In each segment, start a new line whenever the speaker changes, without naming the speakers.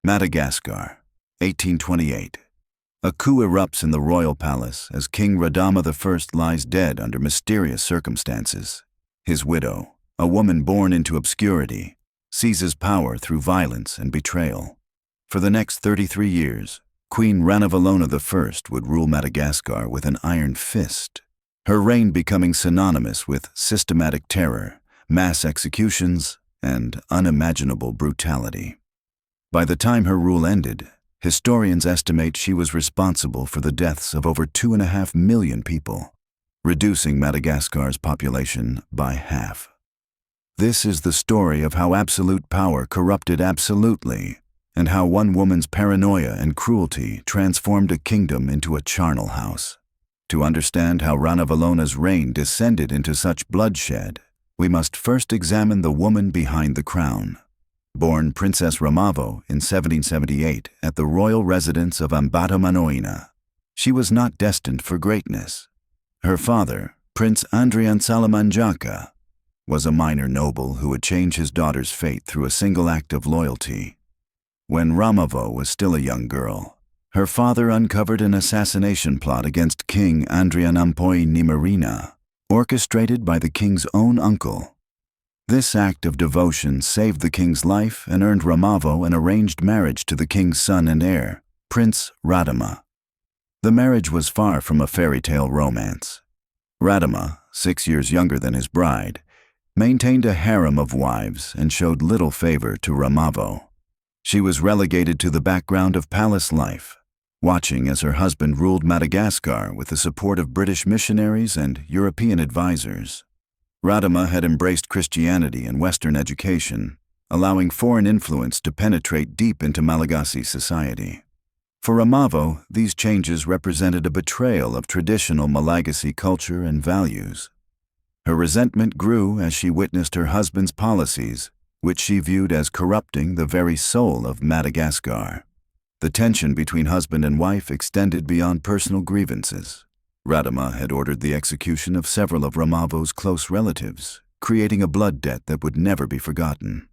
Madagascar, 1828. A coup erupts in the royal palace as King Radama I lies dead under mysterious circumstances. His widow, a woman born into obscurity, seizes power through violence and betrayal. For the next 33 years, Queen Ranavalona I would rule Madagascar with an iron fist, her reign becoming synonymous with systematic terror, mass executions, and unimaginable brutality. By the time her rule ended, historians estimate she was responsible for the deaths of over 2.5 million people, reducing Madagascar's population by half. This is the story of how absolute power corrupted absolutely, and how one woman's paranoia and cruelty transformed a kingdom into a charnel house. To understand how Ranavalona's reign descended into such bloodshed, we must first examine the woman behind the crown. Born Princess Ramavo in 1778 at the royal residence of Antananarivo I, she was not destined for greatness. Her father, Prince Andrian Salamanjaka, was a minor noble who would change his daughter's fate through a single act of loyalty. When Ramavo was still a young girl, her father uncovered an assassination plot against King Andrian Marina, orchestrated by the king's own uncle. This act of devotion saved the king's life and earned Ramavo an arranged marriage to the king's son and heir, Prince Radama. The marriage was far from a fairy tale romance. Radama, 6 years younger than his bride, maintained a harem of wives and showed little favor to Ramavo. She was relegated to the background of palace life, watching as her husband ruled Madagascar with the support of British missionaries and European advisors. Radama had embraced Christianity and Western education, allowing foreign influence to penetrate deep into Malagasy society. For Ramavo, these changes represented a betrayal of traditional Malagasy culture and values. Her resentment grew as she witnessed her husband's policies, which she viewed as corrupting the very soul of Madagascar. The tension between husband and wife extended beyond personal grievances. Radama had ordered the execution of several of Ramavo's close relatives, creating a blood debt that would never be forgotten.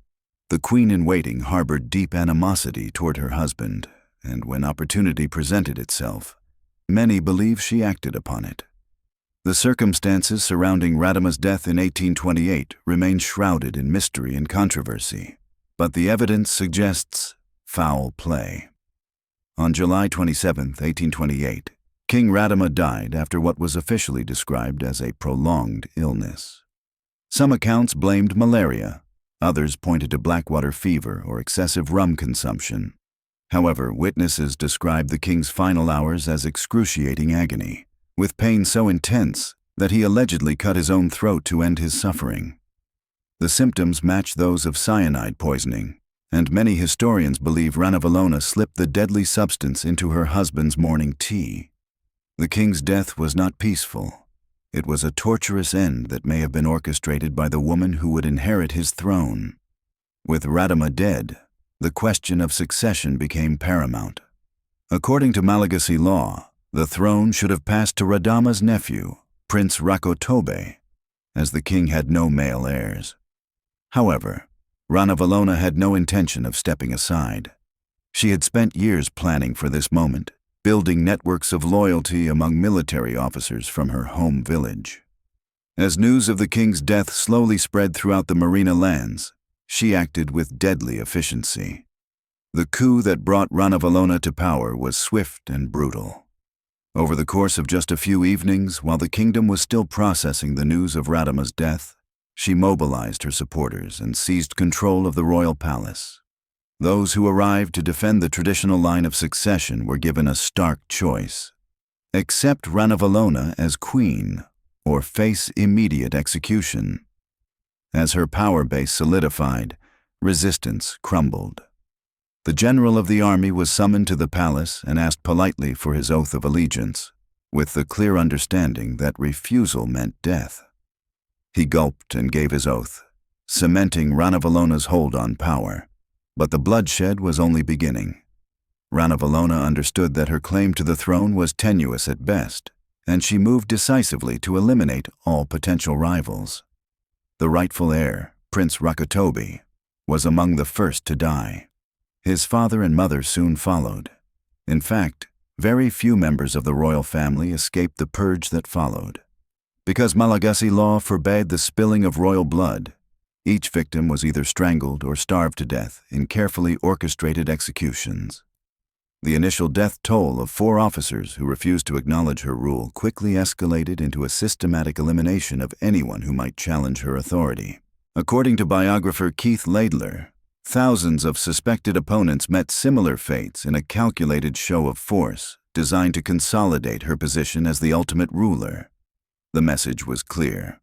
The queen-in-waiting harbored deep animosity toward her husband, and when opportunity presented itself, many believe she acted upon it. The circumstances surrounding Radama's death in 1828 remain shrouded in mystery and controversy, but the evidence suggests foul play. On July 27, 1828, King Radama died after what was officially described as a prolonged illness. Some accounts blamed malaria, others pointed to blackwater fever or excessive rum consumption. However, witnesses described the king's final hours as excruciating agony, with pain so intense that he allegedly cut his own throat to end his suffering. The symptoms match those of cyanide poisoning, and many historians believe Ranavalona slipped the deadly substance into her husband's morning tea. The king's death was not peaceful. It was a torturous end that may have been orchestrated by the woman who would inherit his throne. With Radama dead, the question of succession became paramount. According to Malagasy law, the throne should have passed to Radama's nephew, Prince Rakotobe, as the king had no male heirs. However, Ranavalona had no intention of stepping aside. She had spent years planning for this moment, building networks of loyalty among military officers from her home village. As news of the king's death slowly spread throughout the Merina lands, she acted with deadly efficiency. The coup that brought Ranavalona to power was swift and brutal. Over the course of just a few evenings, while the kingdom was still processing the news of Radama's death, she mobilized her supporters and seized control of the royal palace. Those who arrived to defend the traditional line of succession were given a stark choice: accept Ranavalona as queen or face immediate execution. As her power base solidified, resistance crumbled. The general of the army was summoned to the palace and asked politely for his oath of allegiance, with the clear understanding that refusal meant death. He gulped and gave his oath, cementing Ranavalona's hold on power. But the bloodshed was only beginning. Ranavalona understood that her claim to the throne was tenuous at best, and she moved decisively to eliminate all potential rivals. The rightful heir, Prince Rakotobe, was among the first to die. His father and mother soon followed. In fact, very few members of the royal family escaped the purge that followed. Because Malagasy law forbade the spilling of royal blood, each victim was either strangled or starved to death in carefully orchestrated executions. The initial death toll of 4 officers who refused to acknowledge her rule quickly escalated into a systematic elimination of anyone who might challenge her authority. According to biographer Keith Laidler, thousands of suspected opponents met similar fates in a calculated show of force designed to consolidate her position as the ultimate ruler. The message was clear.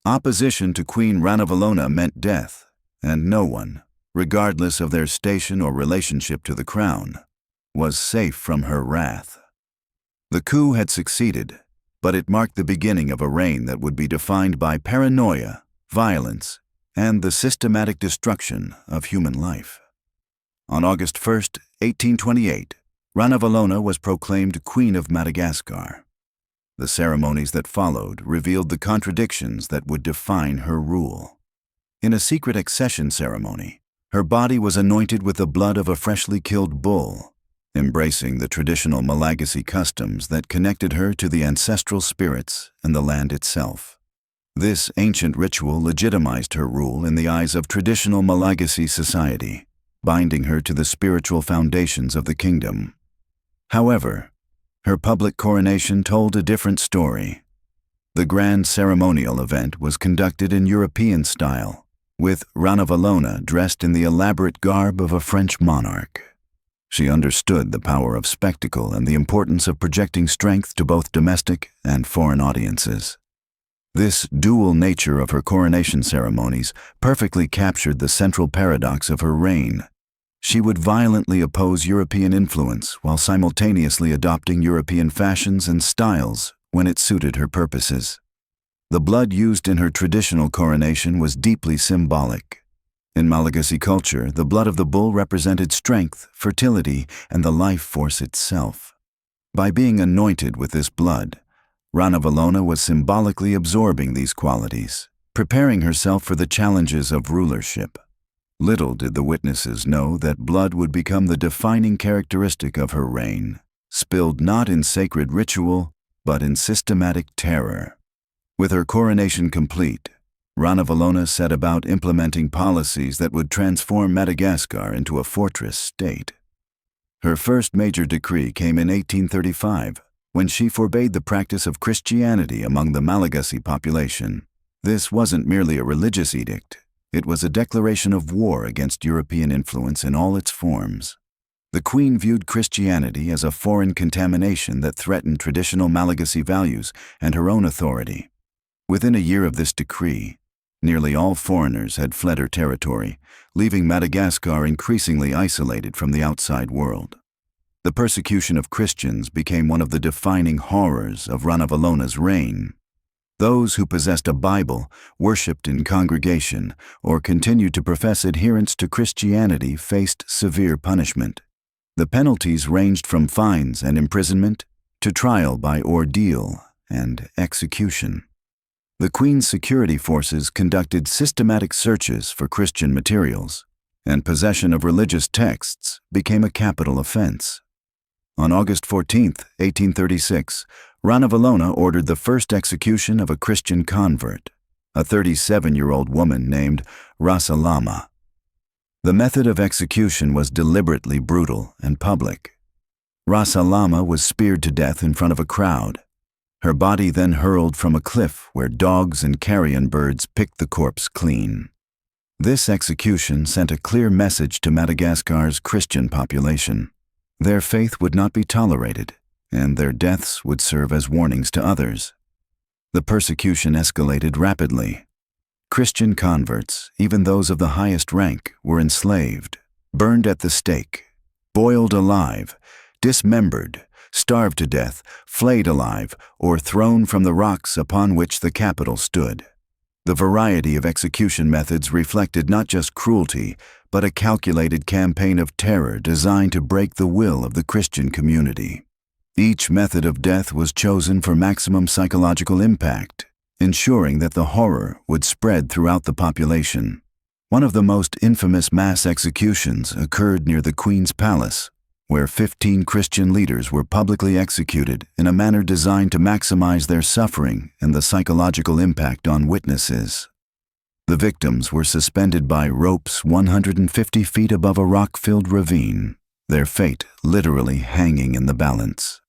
Opposition to Queen Ranavalona meant death, and no one, regardless of their station or relationship to the crown, was safe from her wrath. The coup had succeeded, but it marked the beginning of a reign that would be defined by paranoia, violence, and the systematic destruction of human life. On August 1, 1828, Ranavalona was proclaimed Queen of Madagascar. The ceremonies that followed revealed the contradictions that would define her rule. In a secret accession ceremony, her body was anointed with the blood of a freshly killed bull, embracing the traditional Malagasy customs that connected her to the ancestral spirits and the land itself. This ancient ritual legitimized her rule in the eyes of traditional Malagasy society, binding her to the spiritual foundations of the kingdom. However, her public coronation told a different story. The grand ceremonial event was conducted in European style, with Ranavalona dressed in the elaborate garb of a French monarch. She understood the power of spectacle and the importance of projecting strength to both domestic and foreign audiences. This dual nature of her coronation ceremonies perfectly captured the central paradox of her reign. She would violently oppose European influence while simultaneously adopting European fashions and styles when it suited her purposes. The blood used in her traditional coronation was deeply symbolic. In Malagasy culture, the blood of the bull represented strength, fertility, and the life force itself. By being anointed with this blood, Ranavalona was symbolically absorbing these qualities, preparing herself for the challenges of rulership. Little did the witnesses know that blood would become the defining characteristic of her reign, spilled not in sacred ritual, but in systematic terror. With her coronation complete, Ranavalona set about implementing policies that would transform Madagascar into a fortress state. Her first major decree came in 1835, when she forbade the practice of Christianity among the Malagasy population. This wasn't merely a religious edict. It was a declaration of war against European influence in all its forms. The Queen viewed Christianity as a foreign contamination that threatened traditional Malagasy values and her own authority. Within a year of this decree, nearly all foreigners had fled her territory, leaving Madagascar increasingly isolated from the outside world. The persecution of Christians became one of the defining horrors of Ranavalona's reign. Those who possessed a Bible, worshipped in congregation, or continued to profess adherence to Christianity faced severe punishment. The penalties ranged from fines and imprisonment to trial by ordeal and execution. The Queen's security forces conducted systematic searches for Christian materials, and possession of religious texts became a capital offense. On August 14, 1836, Ranavalona ordered the first execution of a Christian convert, a 37-year-old woman named Rasalama. The method of execution was deliberately brutal and public. Rasalama was speared to death in front of a crowd. Her body then hurled from a cliff where dogs and carrion birds picked the corpse clean. This execution sent a clear message to Madagascar's Christian population. Their faith would not be tolerated, and their deaths would serve as warnings to others. The persecution escalated rapidly. Christian converts, even those of the highest rank, were enslaved, burned at the stake, boiled alive, dismembered, starved to death, flayed alive, or thrown from the rocks upon which the capital stood. The variety of execution methods reflected not just cruelty, but a calculated campaign of terror designed to break the will of the Christian community. Each method of death was chosen for maximum psychological impact, ensuring that the horror would spread throughout the population. One of the most infamous mass executions occurred near the Queen's Palace, where 15 Christian leaders were publicly executed in a manner designed to maximize their suffering and the psychological impact on witnesses. The victims were suspended by ropes 150 feet above a rock-filled ravine, their fate literally hanging in the balance.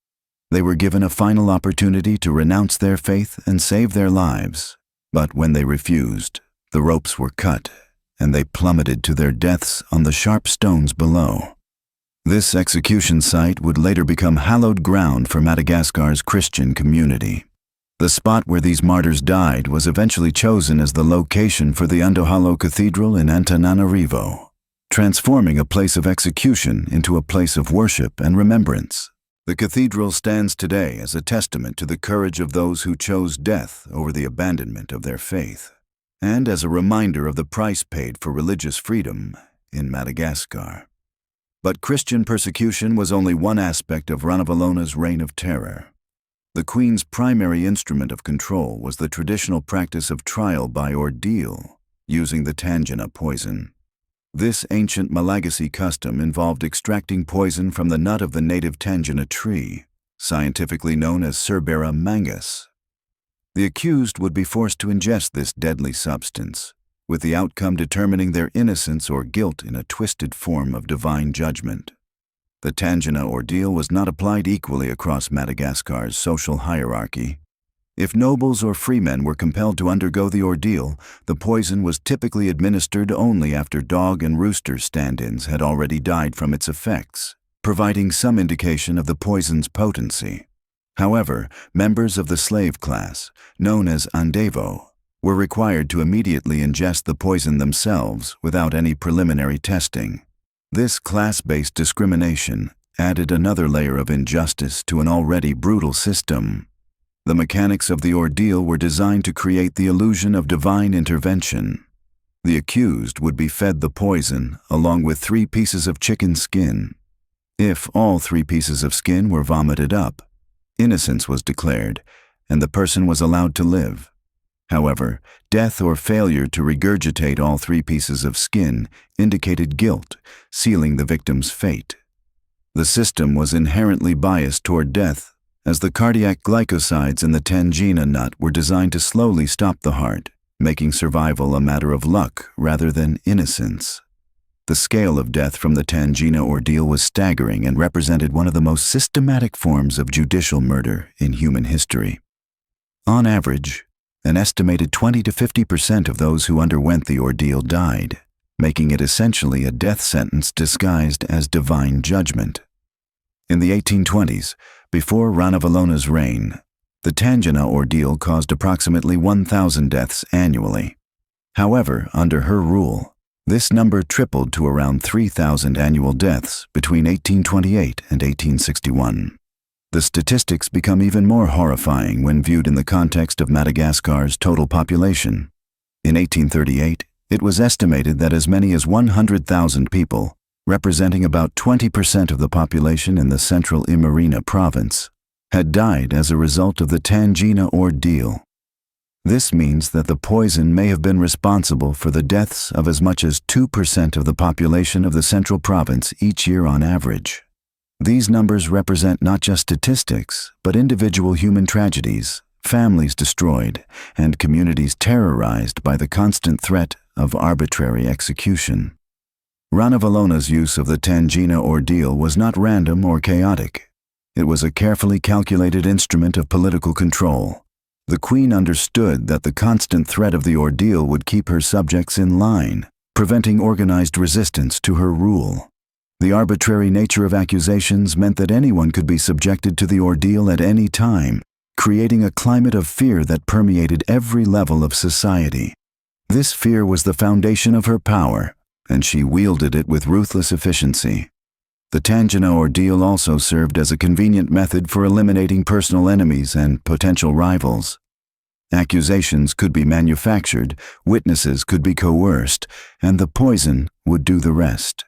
They were given a final opportunity to renounce their faith and save their lives, but when they refused, the ropes were cut and they plummeted to their deaths on the sharp stones below. This execution site would later become hallowed ground for Madagascar's Christian community. The spot where these martyrs died was eventually chosen as the location for the Underhalo Cathedral in Antananarivo, transforming a place of execution into a place of worship and remembrance. The cathedral stands today as a testament to the courage of those who chose death over the abandonment of their faith, and as a reminder of the price paid for religious freedom in Madagascar. But Christian persecution was only one aspect of Ranavalona's reign of terror. The Queen's primary instrument of control was the traditional practice of trial by ordeal, using the tangena poison. This ancient Malagasy custom involved extracting poison from the nut of the native tangena tree, scientifically known as Cerbera mangus. The accused would be forced to ingest this deadly substance, with the outcome determining their innocence or guilt in a twisted form of divine judgment. The tangena ordeal was not applied equally across Madagascar's social hierarchy. If nobles or freemen were compelled to undergo the ordeal, the poison was typically administered only after dog and rooster stand-ins had already died from its effects, providing some indication of the poison's potency. However, members of the slave class, known as Andevo, were required to immediately ingest the poison themselves without any preliminary testing. This class-based discrimination added another layer of injustice to an already brutal system. The mechanics of the ordeal were designed to create the illusion of divine intervention. The accused would be fed the poison along with 3 pieces of chicken skin. If all 3 pieces of skin were vomited up, innocence was declared, and the person was allowed to live. However, death or failure to regurgitate all 3 pieces of skin indicated guilt, sealing the victim's fate. The system was inherently biased toward death, as the cardiac glycosides in the tangena nut were designed to slowly stop the heart, making survival a matter of luck rather than innocence. The scale of death from the tangena ordeal was staggering and represented one of the most systematic forms of judicial murder in human history. On average, an estimated 20 to 50% of those who underwent the ordeal died, making it essentially a death sentence disguised as divine judgment. In the 1820s, before Ranavalona's reign, the tangena ordeal caused approximately 1,000 deaths annually. However, under her rule, this number tripled to around 3,000 annual deaths between 1828 and 1861. The statistics become even more horrifying when viewed in the context of Madagascar's total population. In 1838, it was estimated that as many as 100,000 people, representing about 20% of the population in the central Merina province, had died as a result of the tangena ordeal. This means that the poison may have been responsible for the deaths of as much as 2% of the population of the central province each year on average. These numbers represent not just statistics, but individual human tragedies, families destroyed, and communities terrorized by the constant threat of arbitrary execution. Ranavalona's use of the tangena ordeal was not random or chaotic. It was a carefully calculated instrument of political control. The Queen understood that the constant threat of the ordeal would keep her subjects in line, preventing organized resistance to her rule. The arbitrary nature of accusations meant that anyone could be subjected to the ordeal at any time, creating a climate of fear that permeated every level of society. This fear was the foundation of her power, and she wielded it with ruthless efficiency. The tangena ordeal also served as a convenient method for eliminating personal enemies and potential rivals. Accusations could be manufactured, witnesses could be coerced, and the poison would do the rest.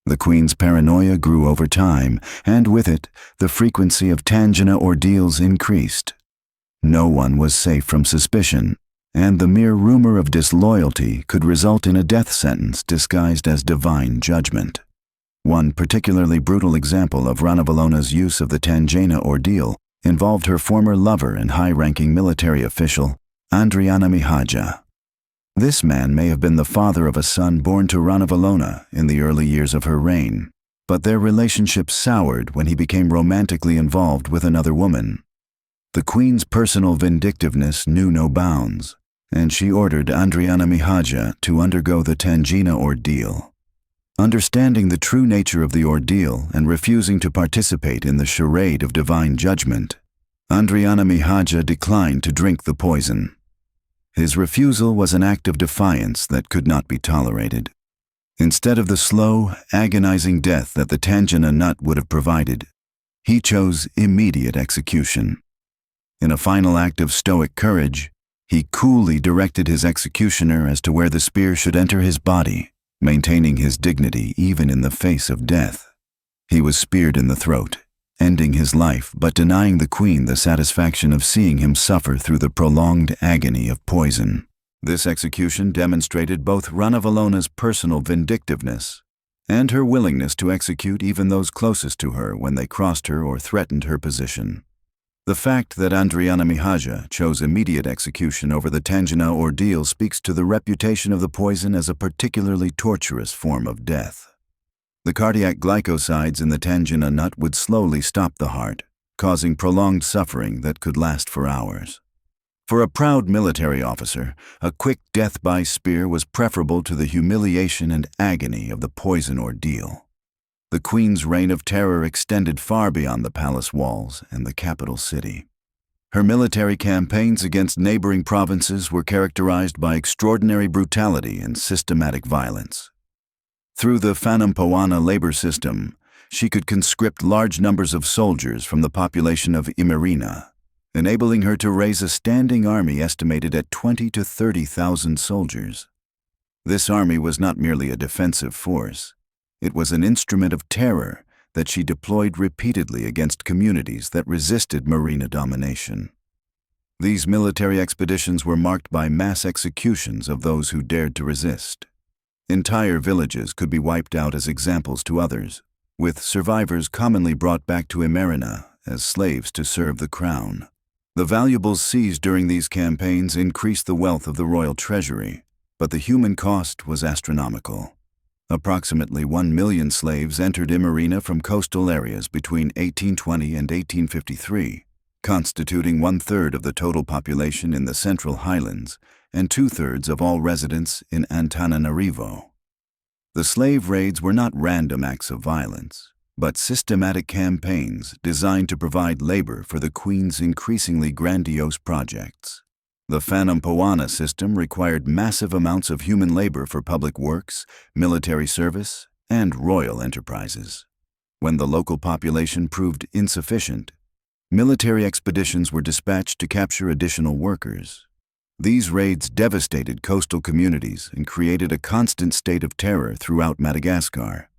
The Queen's paranoia grew over time, and with it, the frequency of tangena ordeals increased. No one was safe from suspicion, and the mere rumor of disloyalty could result in a death sentence disguised as divine judgment. One particularly brutal example of Ranavalola's use of the tangena ordeal involved her former lover and high-ranking military official, Radama I. This man may have been the father of a son born to Ranavalona in the early years of her reign, but their relationship soured when he became romantically involved with another woman. The queen's personal vindictiveness knew no bounds, and she ordered Radama I to undergo the tangena ordeal. Understanding the true nature of the ordeal and refusing to participate in the charade of divine judgment, Radama I declined to drink the poison. His refusal was an act of defiance that could not be tolerated. Instead of the slow, agonizing death that the tangena nut would have provided, he chose immediate execution. In a final act of stoic courage, he coolly directed his executioner as to where the spear should enter his body, maintaining his dignity even in the face of death. He was speared in the throat, ending his life but denying the queen the satisfaction of seeing him suffer through the prolonged agony of poison. This execution demonstrated both Ranavalola's personal vindictiveness and her willingness to execute even those closest to her when they crossed her or threatened her position. The fact that Radama I chose immediate execution over the tangena ordeal speaks to the reputation of the poison as a particularly torturous form of death. The cardiac glycosides in the tangena nut would slowly stop the heart, causing prolonged suffering that could last for hours. For a proud military officer, a quick death by spear was preferable to the humiliation and agony of the poison ordeal. The queen's reign of terror extended far beyond the palace walls and the capital city. Her military campaigns against neighboring provinces were characterized by extraordinary brutality and systematic violence. Through the Phanampoana labor system, she could conscript large numbers of soldiers from the population of Merina, enabling her to raise a standing army estimated at 20,000 to 30,000 soldiers. This army was not merely a defensive force. It was an instrument of terror that she deployed repeatedly against communities that resisted Merina domination. These military expeditions were marked by mass executions of those who dared to resist. Entire villages could be wiped out as examples to others, with survivors commonly brought back to Merina as slaves to serve the crown. The valuables seized during these campaigns increased the wealth of the royal treasury, but the human cost was astronomical. Approximately 1 million slaves entered Merina from coastal areas between 1820 and 1853, constituting 1/3 of the total population in the Central Highlands and 2/3 of all residents in Antananarivo. The slave raids were not random acts of violence, but systematic campaigns designed to provide labor for the queen's increasingly grandiose projects. The Phanampoana system required massive amounts of human labor for public works, military service, and royal enterprises. When the local population proved insufficient, military expeditions were dispatched to capture additional workers. These raids devastated coastal communities and created a constant state of terror throughout Madagascar.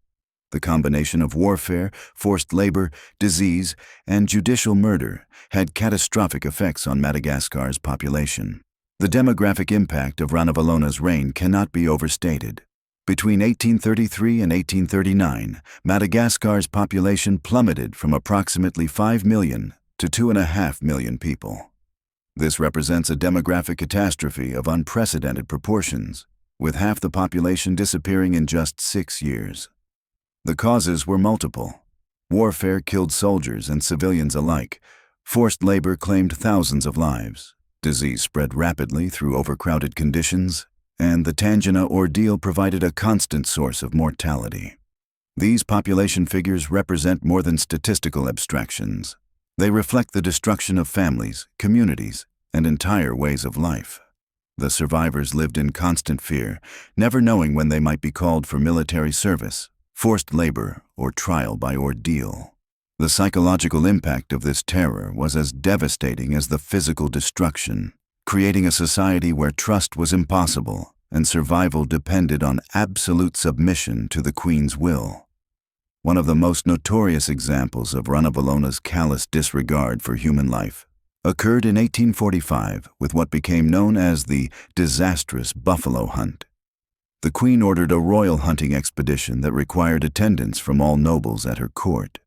The combination of warfare, forced labor, disease, and judicial murder had catastrophic effects on Madagascar's population. The demographic impact of Ranavalola's reign cannot be overstated. Between 1833 and 1839, Madagascar's population plummeted from approximately 5 million to 2.5 million people. This represents a demographic catastrophe of unprecedented proportions, with half the population disappearing in just 6 years. The causes were multiple. Warfare killed soldiers and civilians alike. Forced labor claimed thousands of lives. Disease spread rapidly through overcrowded conditions, and the tangena ordeal provided a constant source of mortality. These population figures represent more than statistical abstractions. They reflect the destruction of families, communities, and entire ways of life. The survivors lived in constant fear, never knowing when they might be called for military service, forced labor, or trial by ordeal. The psychological impact of this terror was as devastating as the physical destruction, creating a society where trust was impossible and survival depended on absolute submission to the queen's will. One of the most notorious examples of Ranavalola's callous disregard for human life occurred in 1845 with what became known as the disastrous buffalo hunt. The queen ordered a royal hunting expedition that required attendance from all nobles at her court.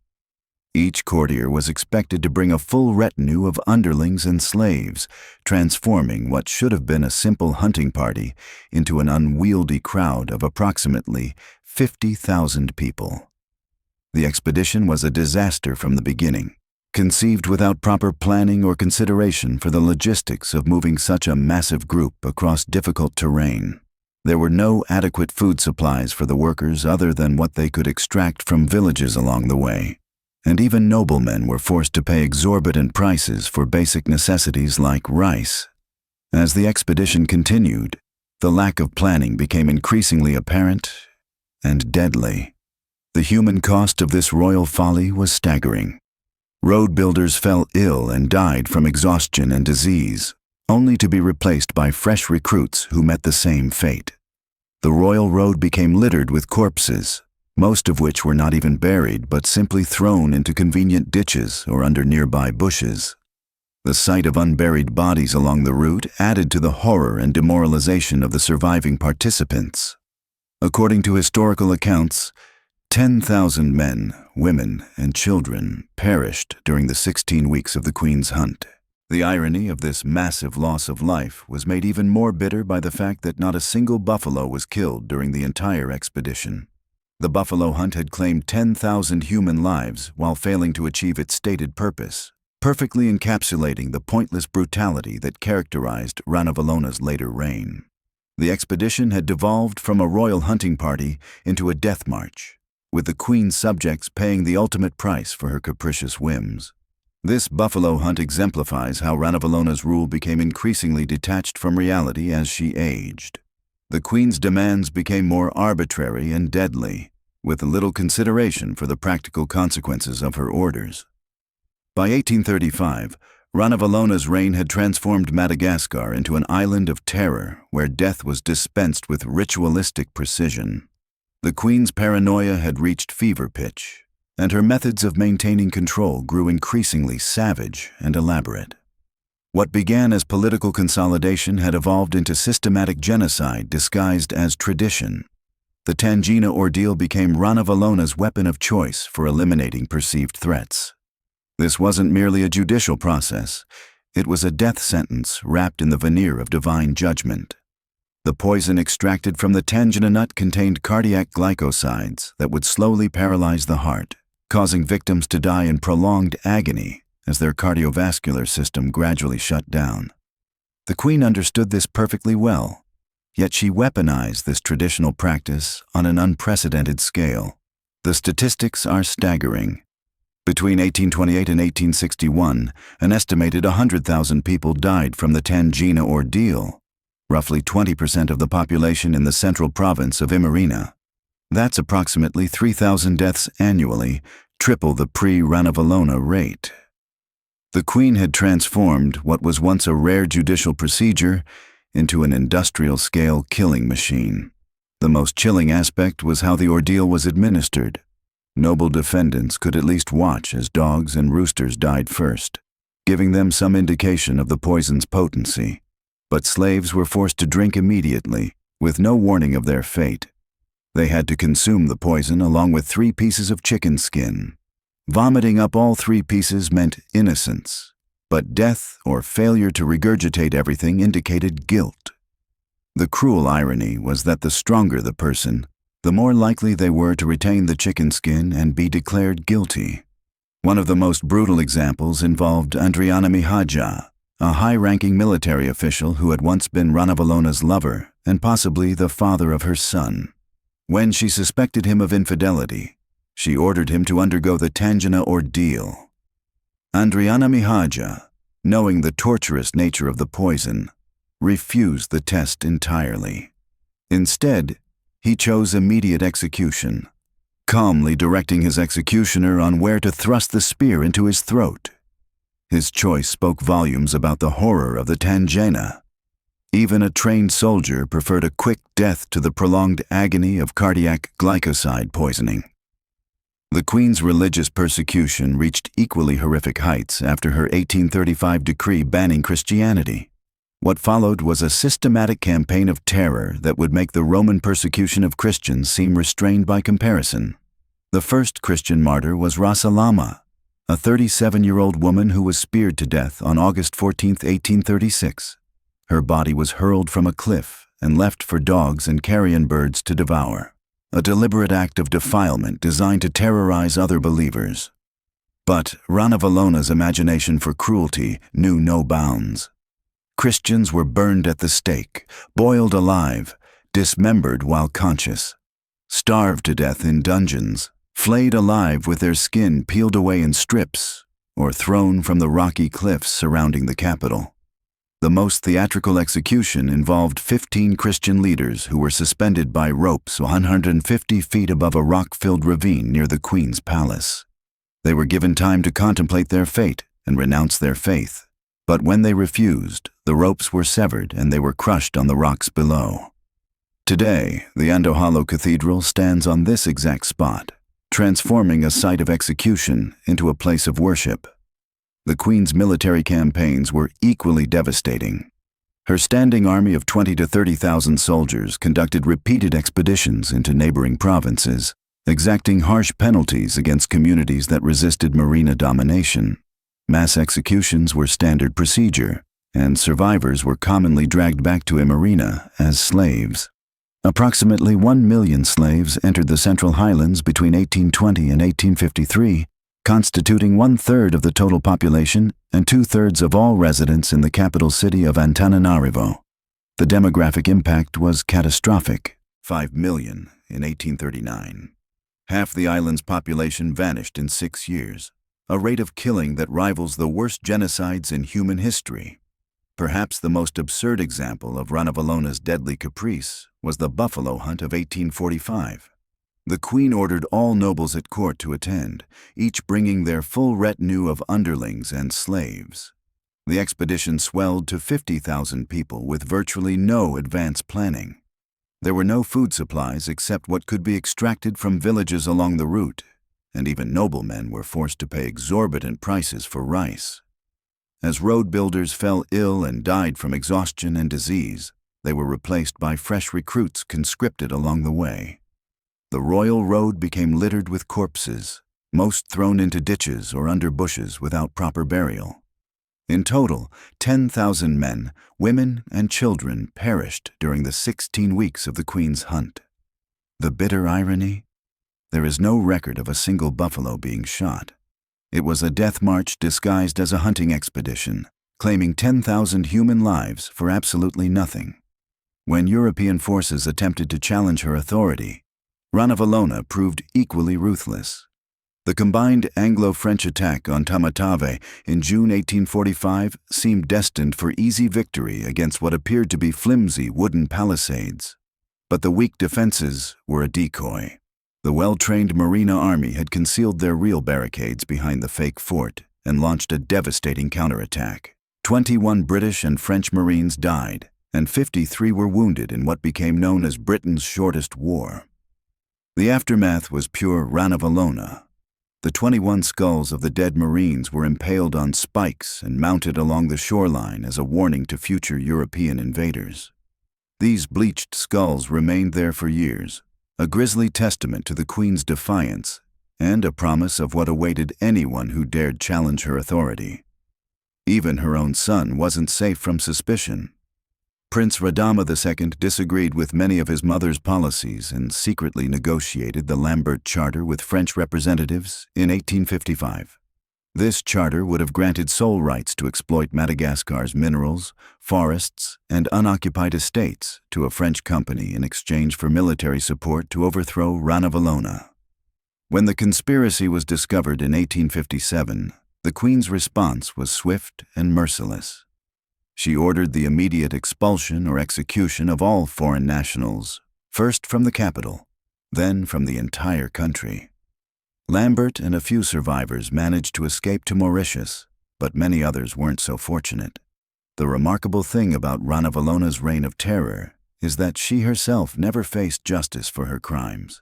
Each courtier was expected to bring a full retinue of underlings and slaves, transforming what should have been a simple hunting party into an unwieldy crowd of approximately 50,000 people. The expedition was a disaster from the beginning, conceived without proper planning or consideration for the logistics of moving such a massive group across difficult terrain. There were no adequate food supplies for the workers other than what they could extract from villages along the way, and even noblemen were forced to pay exorbitant prices for basic necessities like rice. As the expedition continued, the lack of planning became increasingly apparent and deadly. The human cost of this royal folly was staggering. Road builders fell ill and died from exhaustion and disease, only to be replaced by fresh recruits who met the same fate. The royal road became littered with corpses, most of which were not even buried but simply thrown into convenient ditches or under nearby bushes. The sight of unburied bodies along the route added to the horror and demoralization of the surviving participants. According to historical accounts, 10,000 men, women, and children perished during the 16 weeks of the Queen's hunt. The irony of this massive loss of life was made even more bitter by the fact that not a single buffalo was killed during the entire expedition. The buffalo hunt had claimed 10,000 human lives while failing to achieve its stated purpose, perfectly encapsulating the pointless brutality that characterized Ranavalola's later reign. The expedition had devolved from a royal hunting party into a death march, with the queen's subjects paying the ultimate price for her capricious whims. This buffalo hunt exemplifies how Ranavalola's rule became increasingly detached from reality as she aged. The queen's demands became more arbitrary and deadly, with little consideration for the practical consequences of her orders. By 1835, Ranavalola's reign had transformed Madagascar into an island of terror where death was dispensed with ritualistic precision. The queen's paranoia had reached fever pitch, and her methods of maintaining control grew increasingly savage and elaborate. What began as political consolidation had evolved into systematic genocide disguised as tradition. The tangena ordeal became Ranavalola's weapon of choice for eliminating perceived threats. This wasn't merely a judicial process, it was a death sentence wrapped in the veneer of divine judgment. The poison extracted from the tangena nut contained cardiac glycosides that would slowly paralyze the heart, causing victims to die in prolonged agony as their cardiovascular system gradually shut down. The queen understood this perfectly well, yet she weaponized this traditional practice on an unprecedented scale. The statistics are staggering. Between 1828 and 1861, an estimated 100,000 people died from the tangena ordeal, roughly 20% of the population in the central province of Merina. That's approximately 3,000 deaths annually, triple the pre-Ranavalona rate. The queen had transformed what was once a rare judicial procedure into an industrial-scale killing machine. The most chilling aspect was how the ordeal was administered. Noble defendants could at least watch as dogs and roosters died first, giving them some indication of the poison's potency. But slaves were forced to drink immediately, with no warning of their fate. They had to consume the poison along with 3 pieces of chicken skin. Vomiting up all 3 pieces meant innocence, but death or failure to regurgitate everything indicated guilt. The cruel irony was that the stronger the person, the more likely they were to retain the chicken skin and be declared guilty. One of the most brutal examples involved Radama I, a high-ranking military official who had once been Ranavalola's lover and possibly the father of her son. When she suspected him of infidelity, she ordered him to undergo the tangena ordeal. Radama I, knowing the torturous nature of the poison, refused the test entirely. Instead, he chose immediate execution, calmly directing his executioner on where to thrust the spear into his throat. His choice spoke volumes about the horror of the tangena. Even a trained soldier preferred a quick death to the prolonged agony of cardiac glycoside poisoning. The Queen's religious persecution reached equally horrific heights after her 1835 decree banning Christianity. What followed was a systematic campaign of terror that would make the Roman persecution of Christians seem restrained by comparison. The first Christian martyr was Ramavo, a 37-year-old woman who was speared to death on August 14, 1836. Her body was hurled from a cliff and left for dogs and carrion birds to devour, a deliberate act of defilement designed to terrorize other believers. But Ranavalola's imagination for cruelty knew no bounds. Christians were burned at the stake, boiled alive, dismembered while conscious, starved to death in dungeons, flayed alive with their skin peeled away in strips, or thrown from the rocky cliffs surrounding the capital. The most theatrical execution involved 15 Christian leaders who were suspended by ropes 150 feet above a rock-filled ravine near the Queen's palace. They were given time to contemplate their fate and renounce their faith, but when they refused, the ropes were severed and they were crushed on the rocks below. Today, the Andohalo Cathedral stands on this exact spot, transforming a site of execution into a place of worship. The Queen's military campaigns were equally devastating. Her standing army of 20,000 to 30,000 soldiers conducted repeated expeditions into neighboring provinces, exacting harsh penalties against communities that resisted Merina domination. Mass executions were standard procedure, and survivors were commonly dragged back to Merina as slaves. Approximately 1 million slaves entered the Central Highlands between 1820 and 1853, constituting 1/3 of the total population and 2/3 of all residents in the capital city of Antananarivo. The demographic impact was catastrophic, 5 million in 1839. Half the island's population vanished in 6 years, a rate of killing that rivals the worst genocides in human history. Perhaps the most absurd example of Ranavalola's deadly caprice was the buffalo hunt of 1845. The Queen ordered all nobles at court to attend, each bringing their full retinue of underlings and slaves. The expedition swelled to 50,000 people with virtually no advance planning. There were no food supplies except what could be extracted from villages along the route, and even noblemen were forced to pay exorbitant prices for rice. As road builders fell ill and died from exhaustion and disease, they were replaced by fresh recruits conscripted along the way. The royal road became littered with corpses, most thrown into ditches or under bushes without proper burial. In total, 10,000 men, women, and children perished during the 16 weeks of the Queen's hunt. The bitter irony? There is no record of a single buffalo being shot. It was a death march disguised as a hunting expedition, claiming 10,000 human lives for absolutely nothing. When European forces attempted to challenge her authority, Ranavalona proved equally ruthless. The combined Anglo-French attack on Tamatave in June 1845 seemed destined for easy victory against what appeared to be flimsy wooden palisades. But the weak defenses were a decoy. The well-trained Merina army had concealed their real barricades behind the fake fort and launched a devastating counterattack. 21 British and French Marines died, and 53 were wounded in what became known as Britain's shortest war. The aftermath was pure Ranavalona. The 21 skulls of the dead Marines were impaled on spikes and mounted along the shoreline as a warning to future European invaders. These bleached skulls remained there for years, a grisly testament to the Queen's defiance and a promise of what awaited anyone who dared challenge her authority. Even her own son wasn't safe from suspicion. Prince Radama II disagreed with many of his mother's policies and secretly negotiated the Lambert Charter with French representatives in 1855. This charter would have granted sole rights to exploit Madagascar's minerals, forests, and unoccupied estates to a French company in exchange for military support to overthrow Ranavalona. When the conspiracy was discovered in 1857, the Queen's response was swift and merciless. She ordered the immediate expulsion or execution of all foreign nationals, first from the capital, then from the entire country. Lambert and a few survivors managed to escape to Mauritius, but many others weren't so fortunate. The remarkable thing about Ranavalona's reign of terror is that she herself never faced justice for her crimes.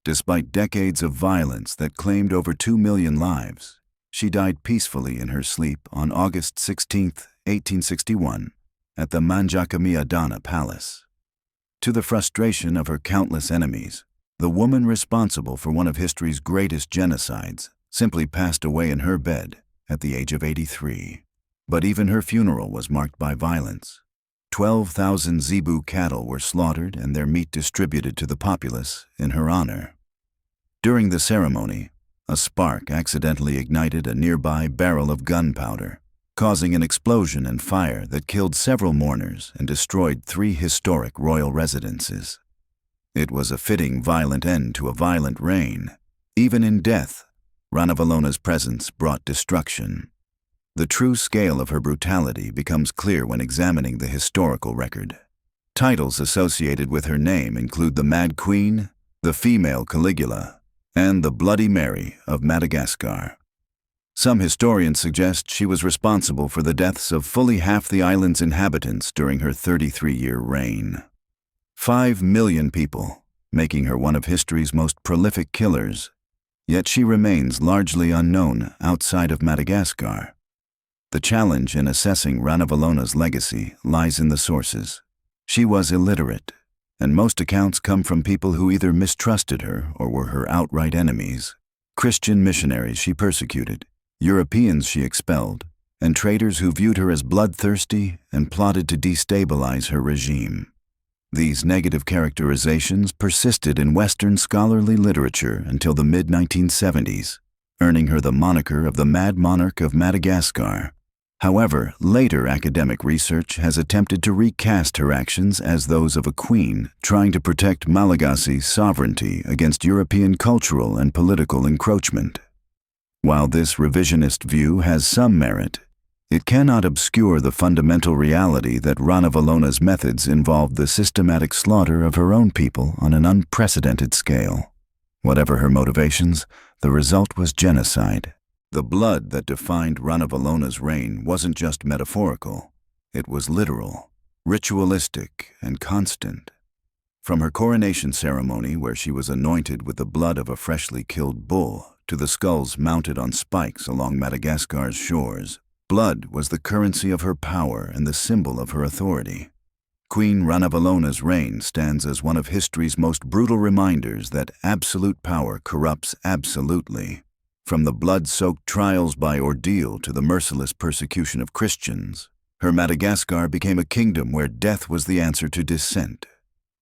Despite decades of violence that claimed over 2 million lives, she died peacefully in her sleep on August 16, 1861, at the Manjakamia Palace. To the frustration of her countless enemies, the woman responsible for one of history's greatest genocides simply passed away in her bed at the age of 83. But even her funeral was marked by violence. 12,000 zebu cattle were slaughtered and their meat distributed to the populace in her honor. During the ceremony, a spark accidentally ignited a nearby barrel of gunpowder, causing an explosion and fire that killed several mourners and destroyed 3 historic royal residences. It was a fitting violent end to a violent reign. Even in death, Ranavalola's presence brought destruction. The true scale of her brutality becomes clear when examining the historical record. Titles associated with her name include the Mad Queen, the female Caligula, and the Bloody Mary of Madagascar. Some historians suggest she was responsible for the deaths of fully half the island's inhabitants during her 33-year reign. 5 million people, making her one of history's most prolific killers, yet she remains largely unknown outside of Madagascar. The challenge in assessing Ranavalola's legacy lies in the sources. She was illiterate, and most accounts come from people who either mistrusted her or were her outright enemies. Christian missionaries she persecuted, Europeans she expelled, and traders who viewed her as bloodthirsty and plotted to destabilize her regime. These negative characterizations persisted in Western scholarly literature until the mid-1970s, earning her the moniker of the Mad Monarch of Madagascar. However, later academic research has attempted to recast her actions as those of a queen trying to protect Malagasy's sovereignty against European cultural and political encroachment. While this revisionist view has some merit, it cannot obscure the fundamental reality that Ranavalola's methods involved the systematic slaughter of her own people on an unprecedented scale. Whatever her motivations, the result was genocide. The blood that defined Ranavalola's reign wasn't just metaphorical, it was literal, ritualistic, and constant. From her coronation ceremony, where she was anointed with the blood of a freshly killed bull, to the skulls mounted on spikes along Madagascar's shores, blood was the currency of her power and the symbol of her authority. Queen Ranavalola's reign stands as one of history's most brutal reminders that absolute power corrupts absolutely. From the blood-soaked trials by ordeal to the merciless persecution of Christians, her Madagascar became a kingdom where death was the answer to dissent.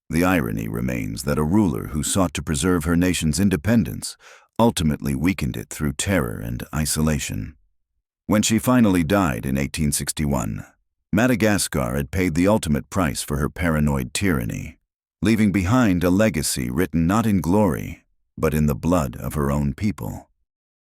The irony remains that a ruler who sought to preserve her nation's independence ultimately weakened it through terror and isolation. When she finally died in 1861, Madagascar had paid the ultimate price for her paranoid tyranny, leaving behind a legacy written not in glory, but in the blood of her own people.